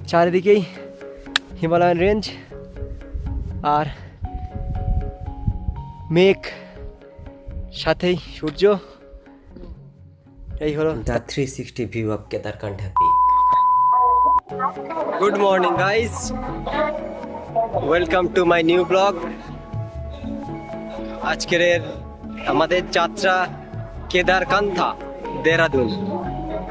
চারিদিকেই Himalayan range আর মেঘ, সাথেই সূর্য। এই হলো the 360 view of Kedarkantha peak. Good morning guys, welcome to my new blog. আজকের আমাদের যাত্রা কেদারকান্ঠা, দেরাদুন।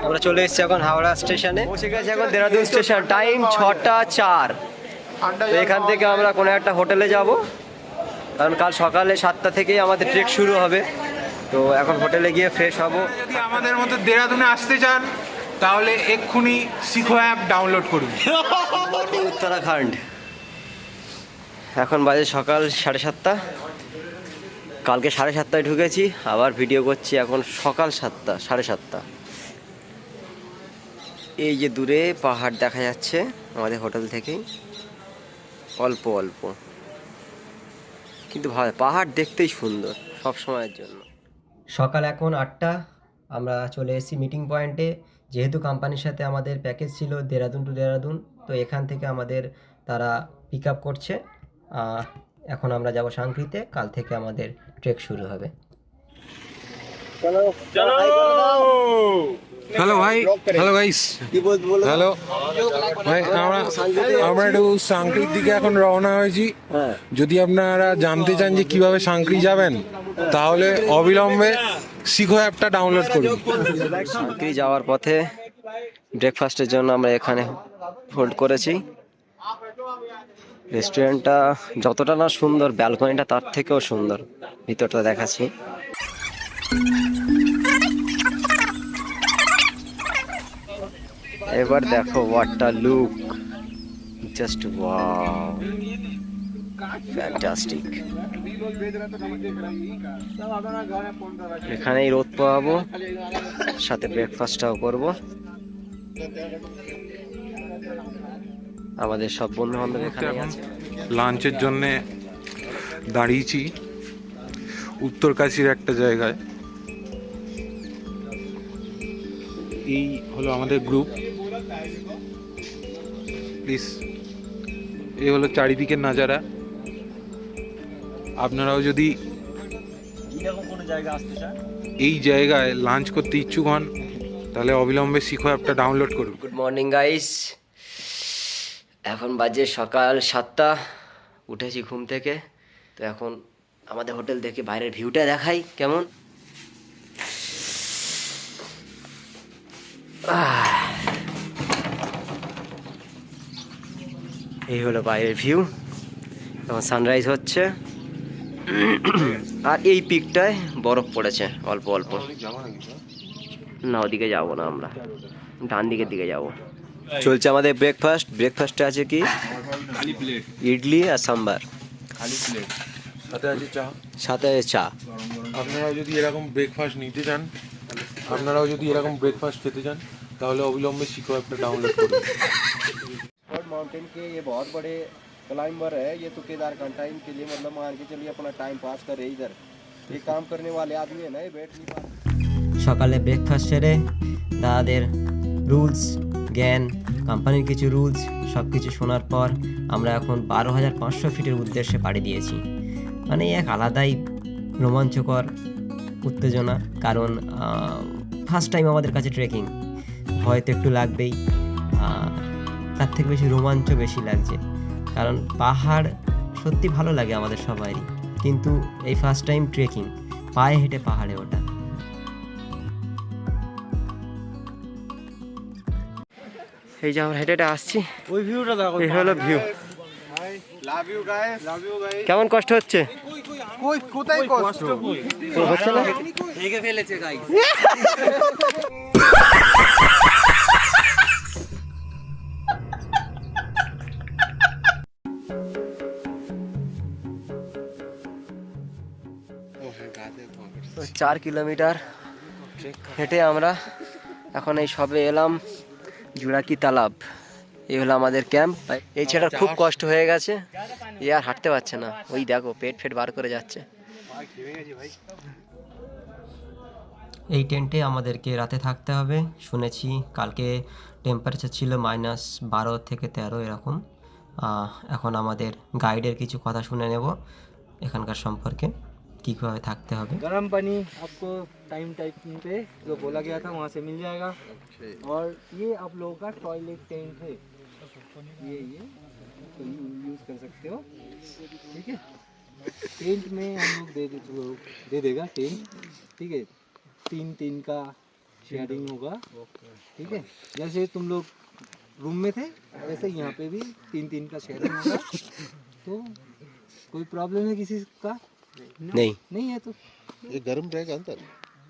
আমরা চলে এসেছি এখন হাওড়া স্টেশনে, পৌঁছে গেছি এখন দেরাদুন স্টেশন। টাইম 6টা 4। তো এখান থেকে আমরা কোনো একটা হোটেলে যাব, কারণ কাল সকালে 7টা থেকেই আমাদের ট্রেক শুরু হবে। তো এখন হোটেলে গিয়ে ফ্রেশ হব। যদি আমাদের মতো দেরাদুনে আসতে চান তাহলে এক্ষুনি শিখো অ্যাপ ডাউনলোড করুন। উত্তরাখণ্ড। এখন বাজে সকাল 7:30। কালকে 7:30টায় ঢুকেছি, আবার ভিডিও করছি এখন সকাল 7টা 7:30। এই যে দূরে পাহাড় দেখা যাচ্ছে আমাদের হোটেল থেকেই, অল্প অল্প, কিন্তু ভালো পাহাড় দেখতেই সুন্দর সব সময়ের জন্য। সকাল এখন 8টা, আমরা চলে এসেছি মিটিং পয়েন্টে। যেহেতু কোম্পানির সাথে আমাদের প্যাকেজ ছিল দেরাদুন টু দেরাদুন, তো এখান থেকে আমাদের তারা পিক আপ করছে। এখন আমরা যাব সাংক্রিতে, কাল থেকে আমাদের ট্রেক শুরু হবে। হ্যালো ভাই, হ্যালো গাইস, হ্যালো ভাই। আমরা একটু সাংক্রির দিকে এখন রওনা হয়েছি। যদি আপনারা জানতে চান যে কিভাবে সাংক্রি যাবেন, তাহলে অবিলম্বে শিখো অ্যাপটা ডাউনলোড করুন। সাংক্রি যাওয়ার পথে ব্রেকফাস্টের জন্য আমরা এখানে হোল্ড করেছি। রেস্টুরেন্টটা যতটা না সুন্দর, ব্যালকনিটা তার থেকেও সুন্দর। ভিতরটা দেখাচ্ছি। এবার দেখো what a look, just wow, fantastic. এখানেই রোদ পাবো, সাথে ব্রেকফাস্টটাও করব। আমাদের সব বন্ধু বান্ধব এখানে আছে। লাঞ্চের জন্য দাঁড়িয়েছি উত্তরকাশীর একটা জায়গায়। এই হলো আমাদের গ্রুপ। প্লিজ, এই হলো চারিদিকের নাজারা। আপনারাও যদি এই জায়গায় লাঞ্চ করতে ইচ্ছুক হন, তাহলে অবিলম্বে শিখো অ্যাপটা ডাউনলোড করুন। গুড মর্নিং গাইস, এখন বাজে সকাল 7টা। উঠেছি ঘুম থেকে। তো এখন আমাদের হোটেল থেকে বাইরের ভিউটা দেখাই কেমন। এই হলো বাইরের ভিউ, এখন সানরাইজ হচ্ছে। আর এই পিকটায় বরফ পড়েছে অল্প অল্প। না, ওদিকে যাবো না, আমরা ডান দিকের দিকে যাব। চলছে আমাদের ব্রেকফাস্ট। ব্রেকফাস্টে আছে কি, ইডলি আর সাম্বার, সাথে আছে চা। সাথে চা। আপনারাও যদি এরকম ব্রেকফাস্ট নিতে চান, আপনারাও যদি এরকম ব্রেকফাস্ট খেতে চান, তাহলে অবিলম্বে শিখো অ্যাপটা ডাউনলোড করুন। माउंटेन के ये बहुत बड़े क्लाइंबर है ये, तो केदारकांठा इनके लिए मतलब मान के चलिए अपना टाइम पास करे इधर। ये काम करने वाले आदमी है ना, ये बैठ नहीं पाते। সকালে ব্রেকফাস্ট সেরে দাদাদের রুলস জ্ঞান, কোম্পানির কিছু রুলস সব কিছু শোনার পর আমরা এখন 12,500 ফিটের উদ্দেশ্যে পাড়ি দিয়েছি। মানে এক আলাদাই রোমাঞ্চকর উত্তেজনা, কারণ ফার্স্ট টাইম আমাদের কাছে ট্রেকিং। ভয় তো একটু লাগবেই, তার থেকে বেশি রোমাঞ্চ বেশি লাগছে, কারণ পাহাড় সত্যি ভালো লাগে আমাদের সবারই, কিন্তু এই ফার্স্ট টাইম ট্রেকিং, পায়ে হেঁটে পাহাড়ে ওঠা। এই যে আমরা হেঁটে হেঁটে আসছি, ওই ভিউটা দেখো, এই হলো view. Love you guys, love you guys. কেমন কষ্ট হচ্ছে? কই কোথায় কষ্ট হচ্ছে না? ভেঙে ফেলেছে গাইস। 4 কিলোমিটার হেঁটে আমরা এখন এই সবে এলাম জুড়াকি তালাব। এই হলো আমাদের ক্যাম্প। এই ছেলেটার খুব কষ্ট হয়ে গেছে, এ আর হাঁটতে পারছে না। ওই দেখো পেট ফেট বার করে যাচ্ছে। এই টেন্টে আমাদেরকে রাতে থাকতে হবে। শুনেছি কালকে টেম্পারেচার ছিল -12 থেকে 13 এরকম। এখন আমাদের গাইডের কিছু কথা শুনে নেব এখানকার সম্পর্কে, কীভাবে থাকতে হবে। गर्म पानी आपको टाइम पे जो बोला गया था वहाँ से मिल जाएगा। और ये आप लोगों का टॉयलेट टेंट है, ये तो यूज़ कर सकते हो, ठीक है। टेंट में हम लोग दे देगा टेंट, ठीक है। 3-3 का शेयरिंग होगा, ठीक है। जैसे तुम लोग रूम में थे वैसे यहाँ पे भी 3-3 का शेयरिंग होगा। तो कोई प्रॉब्लम है किसी का? नहीं है। तो ये गर्म रहेगा अंदर?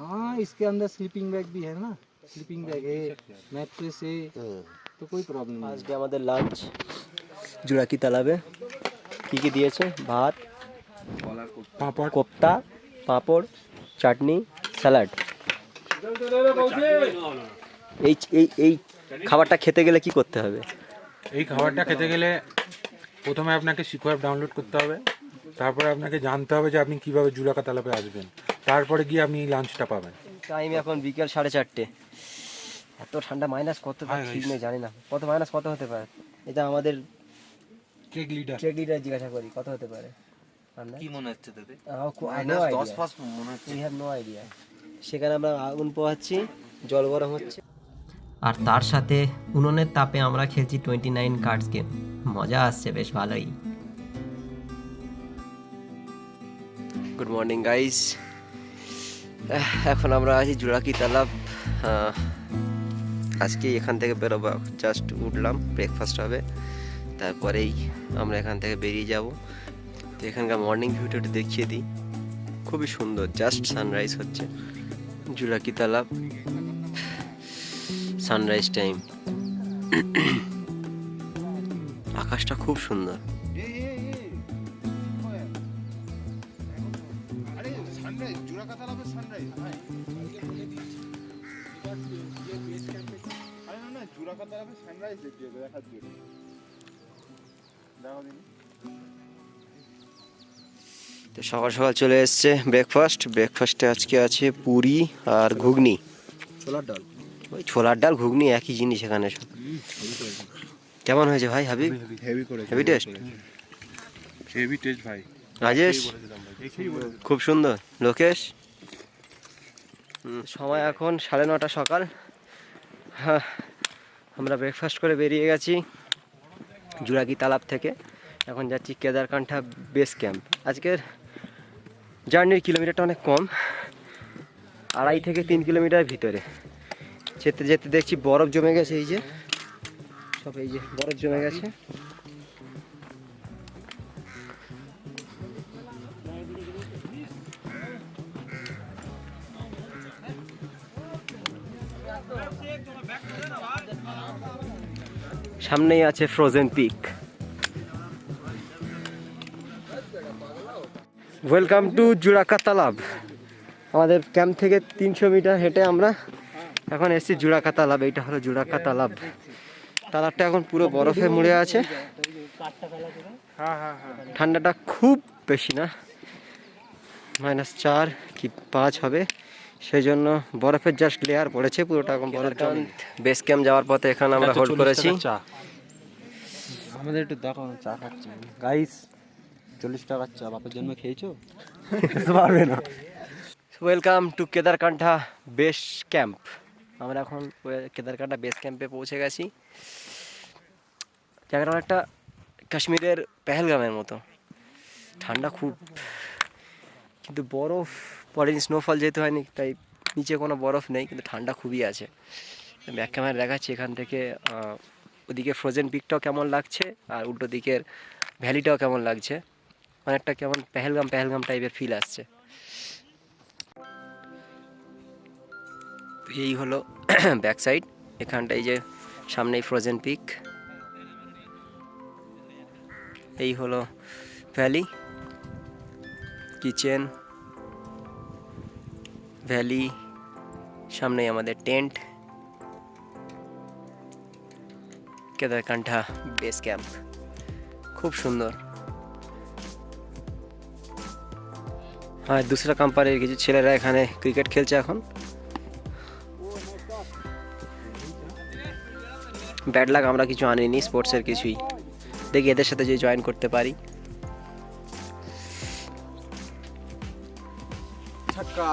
हाँ, इसके अंदर स्लीपिंग बैग भी है ना, स्लीपिंग बैग है, मैट्रेस है, तो कोई प्रॉब्लम नहीं। আজকে আমাদের লাঞ্চ জুরাকি তালাবে কী কী দিয়েছে, ভাত, পাঁপড়, কোপ্তা, পাঁপড়, চাটনি, স্যালাড। এই এই এই খাবারটা খেতে গেলে কি করতে হবে? এই খাবারটা খেতে গেলে প্রথমে আপনাকে সিকো অ্যাপ ডাউনলোড করতে হবে, তারপরে আপনাকে জানতে হবে যে আপনি কীভাবে জুরাকা তালাবে আসবেন, তারপরে গিয়ে আপনি এই লাঞ্চটা পাবেন। টাইম এখন বিকেল 4:30। এত ঠান্ডা, মাইনাস কত ঠিক নেই, জানি না কত মাইনাস কত হতে পারে। এটা আমাদের ট্রেক লিডার জিজ্ঞাসা করি কত হতে পারে। কি মনে হচ্ছে তোদের? -10 মনে হচ্ছে। We have no idea. সেখানে আমরা আগুন পোহাচ্ছি, জল গরম হচ্ছে, আর তার সাথে উনুনের তাপে আমরা খেলছি 29 কার্ডস গেম। মজা আসছে বেশ ভালোই। গুড মর্নিং গাইস, এখন আমরা আছি জুরাকি তালাব। আজকে এখান থেকে বেরোবো, জাস্ট উঠলাম, ব্রেকফাস্ট হবে, তারপরেই আমরা এখান থেকে বেরিয়ে যাব। তো এখানকার মর্নিং ভিউটা একটু দেখিয়ে দিই, খুবই সুন্দর, জাস্ট সানরাইজ হচ্ছে জুরাকি তালাব, সানরাইজ টাইম। আকাশটা খুব সুন্দর। তো সকাল সকাল চলে এসছে ব্রেকফাস্টে আজকে আছে পুরি আর ঘুগনি, ছোলার ডাল। ওই ছোলার ডাল ঘুগনি একই জিনিস এখানে সব। কেমন হয়েছে ভাই হাবিব? হেভি টেস্ট ভাই। রাজেশ খুব সুন্দর। লোকেশ, সময় এখন 9:30 সকাল। হ্যাঁ, আমরা ব্রেকফাস্ট করে বেরিয়ে গেছি জুরাকি তালাব থেকে। এখন যাচ্ছি কেদারকান্ঠা বেস ক্যাম্প। আজকের জার্নির কিলোমিটারটা অনেক কম, 2.5 থেকে 3 কিলোমিটার ভিতরে। যেতে যেতে দেখছি বরফ জমে গেছে, এই যে সব, এই যে বরফ জমে গেছে। সামনেই আছে frozen peak. Welcome to Juda ka Talab. আমাদের ক্যাম্প থেকে 300 মিটার হেঁটে আমরা এখন এসেছি জুরাকা তালাব। এইটা হলো জুরাকা তালাব। তালাবটা এখন পুরো বরফে মুড়ে আছে। ঠান্ডাটা খুব বেশি না, -4 কি 5 হবে, সেই জন্য বরফের জাস্ট লেয়ার পড়েছে, পুরোটা এখন বরফ। বেস ক্যাম্প যাওয়ার পথে এখানে আমরা হোল্ড করেছি। আমাদের একটু দেখো, চা খাচ্ছি গাইস। 40 টাকার চা বাপের জন্য খেয়েছো? পারবে না। Welcome to Kedarkantha base camp. আমরা এখন কেদারকান্ঠা বেস ক্যাম্পে পৌঁছে গেছি। জায়গাটা অনেকটা কাশ্মীরের পেহেলগামের মতো, ঠান্ডা খুব, কিন্তু বরফ পড়েনি, স্নোফল যেহেতু হয়নি তাই নিচে কোনো বরফ নেই, কিন্তু ঠান্ডা খুবই আছে। ব্যাক ক্যামেরা দেখাচ্ছি এখান থেকে ওদিকে ফ্রোজেন পিকটাও কেমন লাগছে, আর উল্টো দিকের ভ্যালিটাও কেমন লাগছে। অনেকটা কেমন পেহেলগাম টাইপের ফিল আসছে। এই হলো ব্যাক সাইড, এখানটাই যে সামনেই ফ্রোজেন পিক, এই হলো ভ্যালি, কিচেন, ভ্যালি, সামনেই আমাদের টেন্ট, কেদারকান্ঠা বেস ক্যাম্প। খুব সুন্দর। আর দুসরা কোম্পানির কিছু ছেলেরা এখানে ক্রিকেট খেলছে এখন। ব্যাড লাক আমরা কিছু আনিনি স্পোর্টসের কিছুই। দেখি এদের সাথে যদি জয়েন করতে পারি। छक्का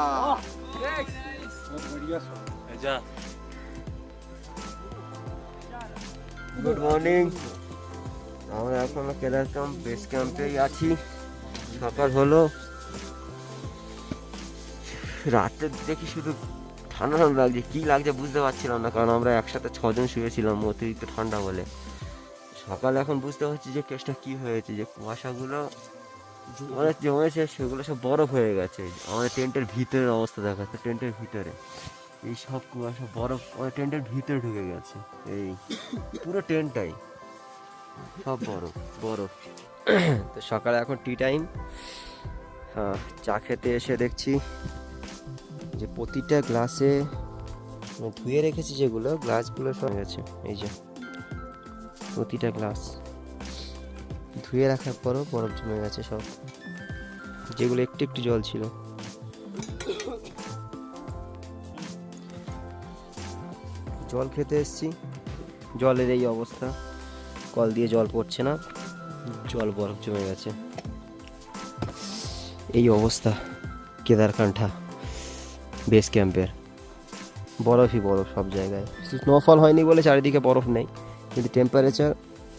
গুড মর্নিং। আমরা এখন কেদার ক্যাম্প বেস ক্যাম্পেই আছি। সকাল হলো, রাতে দেখি শুধু ঠান্ডা ঠান্ডা লাগছে, কী লাগছে বুঝতে পারছিলাম না, কারণ আমরা একসাথে 6 জন শুয়েছিলাম অতিরিক্ত ঠান্ডা বলে। সকালে এখন বুঝতে পারছি যে কেসটা কী হয়েছে, যে কুয়াশাগুলো অনেক জমেছে সেগুলো সব বরফ হয়ে গেছে। আমাদের টেন্টের ভিতরের অবস্থা দেখাচ্ছে, টেন্টের ভিতরে এই সব কুয়াশা বরফ আমাদের টেন্টের ভিতরে ঢুকে গেছে। এই পুরো টেন্টটাই সব বরফ বরফ। তো সকালে এখন টি টাইম। হ্যাঁ, চা খেতে এসে দেখছি যে প্রতিটা গ্লাসে ধুয়ে রেখেছি, যেগুলো গ্লাসগুলো সব গেছে। এই যে প্রতিটা গ্লাস ধুয়ে রাখার পরও বরফ জমে গেছে সব, যেগুলো একটু একটু জল ছিল। জল খেতে এসেছি, জলের এই অবস্থা, কল দিয়ে জল পড়ছে না, জল বরফ জমে গেছে। এই অবস্থা কেদারকান্ঠা বেস ক্যাম্পের, বরফই বরফ সব জায়গায়। স্নোফল হয়নি বলে চারিদিকে বরফ নেই, কিন্তু টেম্পারেচার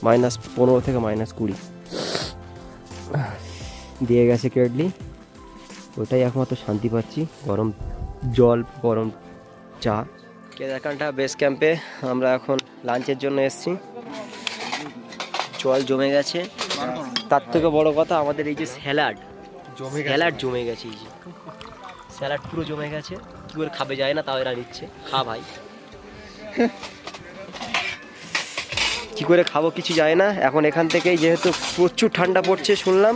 -15 থেকে -20 দিয়ে গেছে কেটলি। ওটাই একমাত্র শান্তি পাচ্ছি, গরম জল গরম চা। কেদারকান্ঠা বেস ক্যাম্পে আমরা এখন লাঞ্চের জন্য এসেছি। জল জমে গেছে, তার থেকে বড় কথা আমাদের এই যে স্যালাড জমে গেছে। এই যে স্যালাড পুরো জমে গেছে, কি করে খাবে যায় না, তাও এরা নিচ্ছে। খা ভাই, কি করে খাবো কিছু যায় না। এখন এখান থেকেই যেহেতু প্রচুর ঠান্ডা পড়ছে শুনলাম,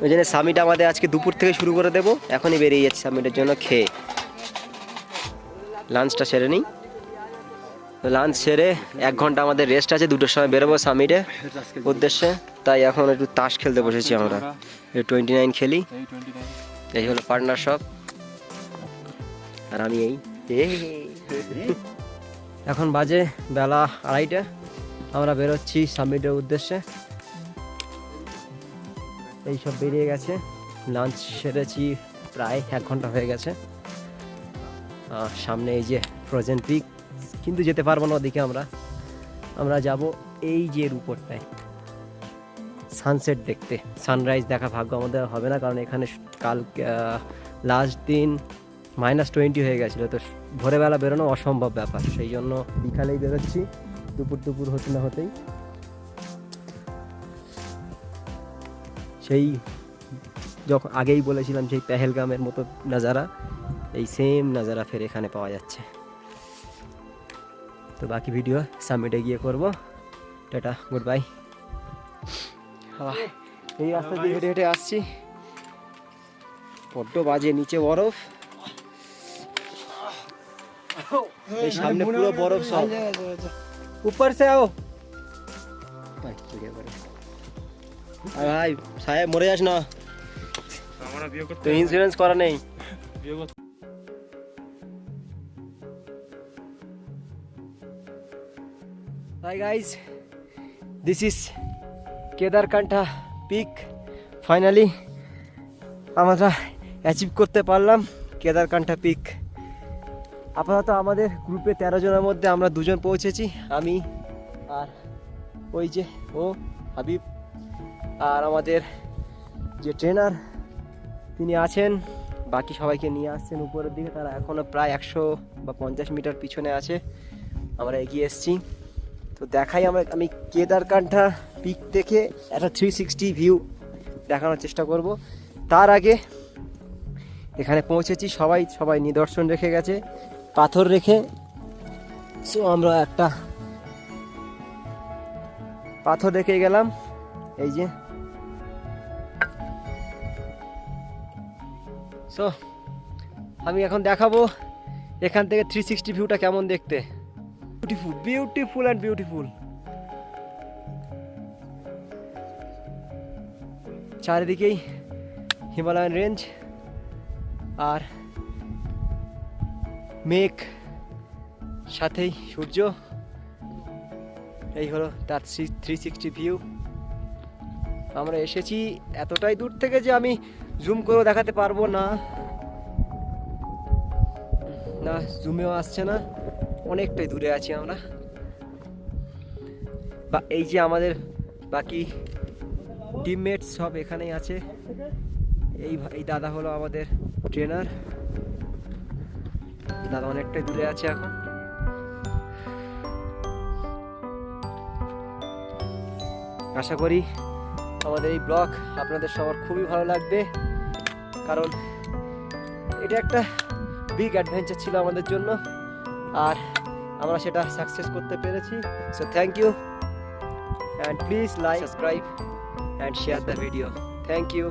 ওই জন্য সামিট আমাদের আজকে দুপুর থেকে শুরু করে দেবো। এখনই বেরিয়ে যাচ্ছি সামিটের জন্য খেয়ে। লাঞ্চটা সেরে নিই। লাঞ্চ সেরে 1 ঘন্টা আমাদের রেস্ট আছে, 2টোর সময় বেরোবো সামিটের উদ্দেশ্যে। তাই এখন একটু তাস খেলতে বসেছি আমরা, 29 খেলি। এই হলো পার্টনার সব, আর আমি এই। এখন বাজে বেলা 2:30, আমরা বেরোচ্ছি সামিটের উদ্দেশ্যে। এই সব বেরিয়ে গেছে, লাঞ্চ সেরেছি, প্রায় 1 ঘন্টা হয়ে গেছে। সামনে এই যে ফ্রোজেন পিক, কিন্তু যেতে পারবো না ওদিকে। আমরা যাব এই যে উপরটায় সানসেট দেখতে। সানরাইজ দেখা ভাগ্য আমাদের হবে না, কারণ এখানে কাল লাস্ট দিন -20 হয়ে গেছিলো, তো ভোরবেলা বেরোনো অসম্ভব ব্যাপার। সেই জন্য বিকালেই বেরোচ্ছি, দুপুর হতে না হতেই। সেই যখন আগেই বলেছিলাম, সেই পেহেলগামের মতো নাজারা, এই সেম নাজারা ফের এখানে পাওয়া যাচ্ছে। তো বাকি ভিডিও সামিটে গিয়ে করব। Tata, good bye. এই রাস্তা দিয়ে হেঁটে হেঁটে আসছি, বড্ড বাজে, নিচে বরফ, এই সামনে পুরো বরফ সব। উপর সে আও ভাই, সাহেব মরে যাস না, তো ইন্স্যুরেন্স করা নেই। Hi guys, this is Kedarkantha peak. Finally আমরা অ্যাচিভ করতে পারলাম কেদারকান্ঠা পিক। আপাতত আমাদের গ্রুপে 13 জনের মধ্যে আমরা 2 জন পৌঁছেছি, আমি আর ওই যে ও হাবিব, আর আমাদের যে ট্রেনার তিনি আছেন, বাকি সবাইকে নিয়ে আসছেন উপরের দিকে। তারা এখনও প্রায় 100 বা 50 মিটার পিছনে আছে, আমরা এগিয়ে এসেছি। তো দেখাই, আমি কেদারকান্ঠা পিক থেকে একটা 360 ভিউ দেখানোর চেষ্টা করব। তার আগে এখানে পৌঁছেছি, সবাই নিদর্শন রেখে গেছে, পাথর রেখে। সো আমরা একটা পাথর রেখে গেলাম, এই যে। সো আমি এখন দেখাবো এখান থেকে 360 ভিউটা কেমন দেখতে। Beautiful and beautiful. চারিদিকেই হিমালয়ান রেঞ্জ আর মেঘ, সাথেই সূর্য, এই হলো তার 360 ভিউ। আমরা এসেছি এতটাই দূর থেকে যে আমি জুম করেও দেখাতে পারবো না, না জুমেও আসছে না, অনেকটাই দূরে আছি আমরা। বা এই যে আমাদের বাকি টিমমেটস সব এখানেই আছে। এই দাদা হলো আমাদের ট্রেনার, দাদা অনেকটাই দূরে আছে এখন। আশা করি আমাদের এই ব্লগ আপনাদের সবার খুবই ভালো লাগবে, কারণ এটা একটা বিগ অ্যাডভেঞ্চার ছিল আমাদের জন্য, আর আমরা সেটা সাকসেস করতে পেরেছি। So thank you, and please like, subscribe and share the video. Thank you.